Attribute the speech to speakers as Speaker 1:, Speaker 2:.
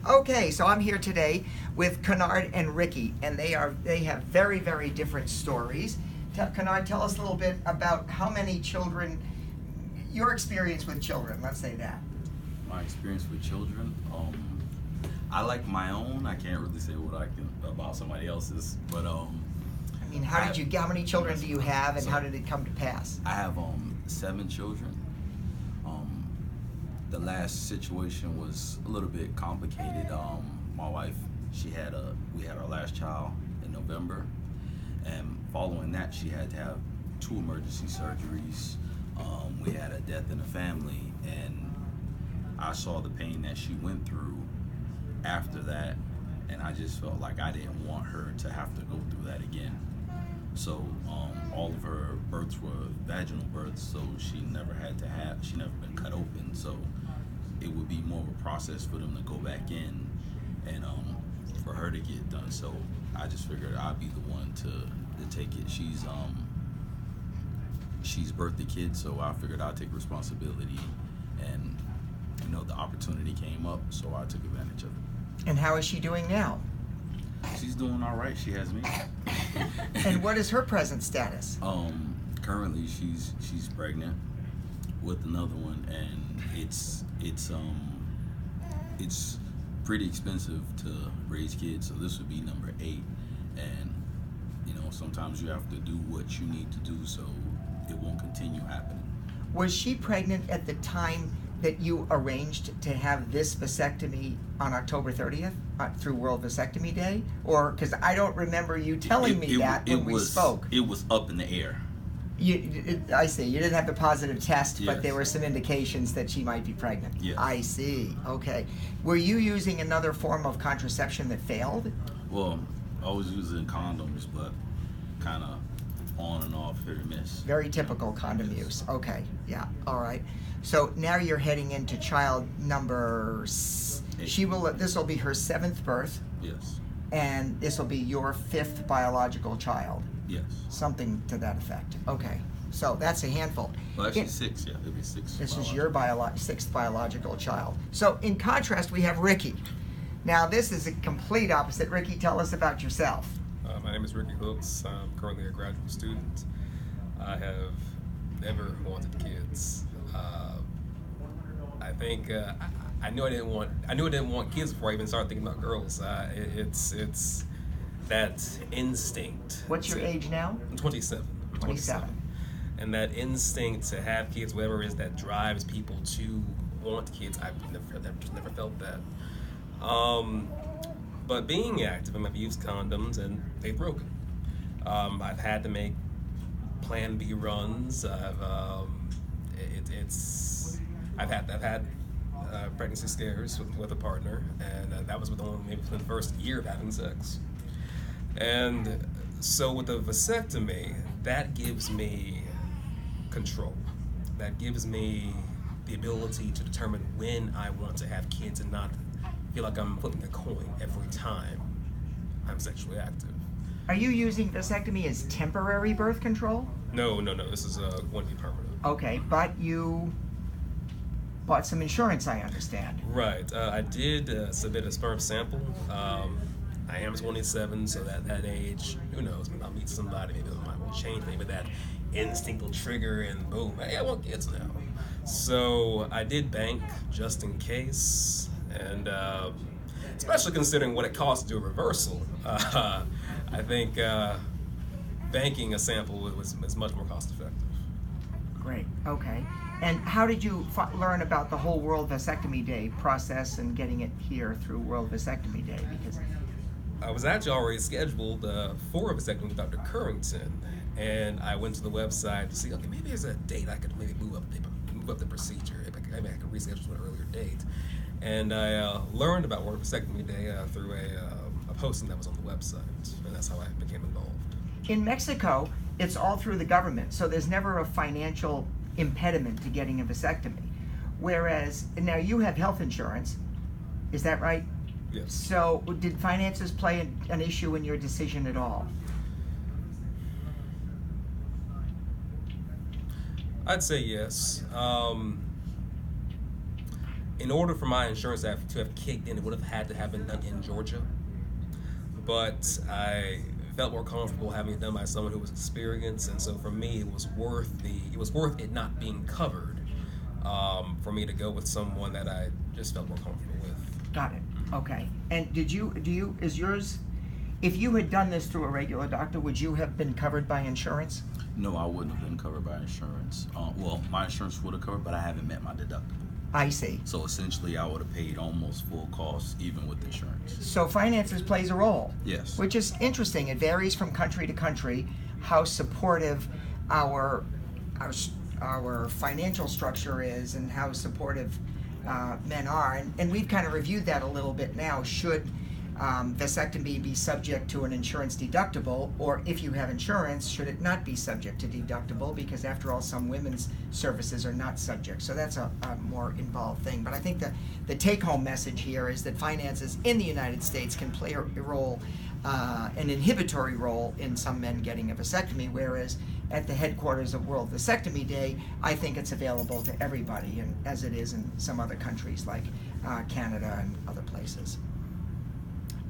Speaker 1: Okay, so I'm here today with Kennard and Ricky, and they have very, very different stories. Kennard, tell us a little bit about how many children, your experience with children, let's say that.
Speaker 2: My experience with children, I like my own. I can't really say what I can about somebody else's, but
Speaker 1: I mean, how many children do you have, and how did it come to pass?
Speaker 2: I have 7 children. The last situation was a little bit complicated. My wife, we had our last child in November, and following that, she had to have 2 emergency surgeries. We had a death in the family, and I saw the pain that she went through after that, and I just felt like I didn't want her to have to go through that again. So all of her births were vaginal births, so she never been cut open. So it would be more of a process for them to go back in and for her to get done. So I just figured I'd be the one to take it. She's birthed a kid, so I figured I'd take responsibility, and the opportunity came up, so I took advantage of it.
Speaker 1: And how is she doing now?
Speaker 2: She's doing all right. She has me.
Speaker 1: And what is her present status?
Speaker 2: Currently she's pregnant with another one, and it's pretty expensive to raise kids, so this would be number 8. And sometimes you have to do what you need to do so it won't continue happening.
Speaker 1: Was she pregnant at the time that you arranged to have this vasectomy on October 30th through World Vasectomy Day? Or, because I don't remember you telling me that when we spoke.
Speaker 2: It was up in the air.
Speaker 1: I see. You didn't have the positive test,
Speaker 2: Yes.
Speaker 1: But there were some indications that she might be pregnant.
Speaker 2: Yes.
Speaker 1: I see. Okay. Were you using another form of contraception that failed?
Speaker 2: Well, I was using condoms, but kind of on and off, hit or miss.
Speaker 1: Very typical condom use. Okay. Yeah. All right. So now you're heading into child number 8. This will be her 7th birth.
Speaker 2: Yes.
Speaker 1: And this will be your 5th biological child.
Speaker 2: Yes.
Speaker 1: Something to that effect. Okay. So that's a handful.
Speaker 2: Well, actually 6. Yeah, it'll be 6.
Speaker 1: This is your 6th biological child. So in contrast, we have Ricky. Now this is a complete opposite. Ricky, tell us about yourself.
Speaker 3: My name is Ricky Hooks. I'm currently a graduate student. I have never wanted kids. I think I knew I didn't want kids before I even started thinking about girls. It's that instinct.
Speaker 1: What's your age now?
Speaker 3: I'm 27.
Speaker 1: 27.
Speaker 3: And that instinct to have kids, whatever it is that drives people to want kids, I've never felt that. But being active, I've used condoms and they've broken. I've had to make Plan B runs. I've had pregnancy scares with a partner, and that was within the first year of having sex. And so with the vasectomy, that gives me control. That gives me the ability to determine when I want to have kids and not feel like I'm flipping a coin every time I'm sexually active.
Speaker 1: Are you using vasectomy as temporary birth control?
Speaker 3: No. This is going to be permanent.
Speaker 1: Okay, but you bought some insurance, I understand.
Speaker 3: Right. I did submit a sperm sample. I am 27, so at that age, who knows? Maybe I'll meet somebody. Maybe my mind will change. Maybe that instinct will trigger, and boom, hey, I want kids now. So I did bank just in case, and especially considering what it costs to do a reversal. I think banking a sample is much more cost effective.
Speaker 1: Great. Okay. And how did you learn about the whole World Vasectomy Day process and getting it here through World Vasectomy Day? Because
Speaker 3: I was actually already scheduled for a vasectomy with Dr. Currington, and I went to the website to see, okay, maybe there's a date I could maybe move up the procedure. Maybe I could reschedule to an earlier date. And I learned about World Vasectomy Day through a posting that was on the website, and that's how I became involved.
Speaker 1: in Mexico, it's all through the government, so there's never a financial impediment to getting a vasectomy. Whereas, now you have health insurance, is that right?
Speaker 3: Yes.
Speaker 1: So did finances play an issue in your decision at all?
Speaker 3: I'd say yes. in order for my insurance to have kicked in, it would have had to have been done in Georgia. But I felt more comfortable having it done by someone who was experienced, and so for me, it was worth it not being covered for me to go with someone that I just felt more comfortable with.
Speaker 1: Got it. Okay. And is yours, if you had done this through a regular doctor, would you have been covered by insurance?
Speaker 2: No, I wouldn't have been covered by insurance. Well, my insurance would have covered, but I haven't met my deductible.
Speaker 1: I see.
Speaker 2: So essentially, I would have paid almost full cost, even with insurance.
Speaker 1: So finances plays a role.
Speaker 2: Yes.
Speaker 1: Which is interesting. It varies from country to country how supportive our financial structure is and how supportive men are. And we've kind of reviewed that a little bit now. Should vasectomy be subject to an insurance deductible, or if you have insurance, should it not be subject to deductible? Because after all, some women's services are not subject. So that's a more involved thing. But I think the take-home message here is that finances in the United States can play a role, an inhibitory role in some men getting a vasectomy, whereas at the headquarters of World Vasectomy Day, I think it's available to everybody, and as it is in some other countries like Canada and other places.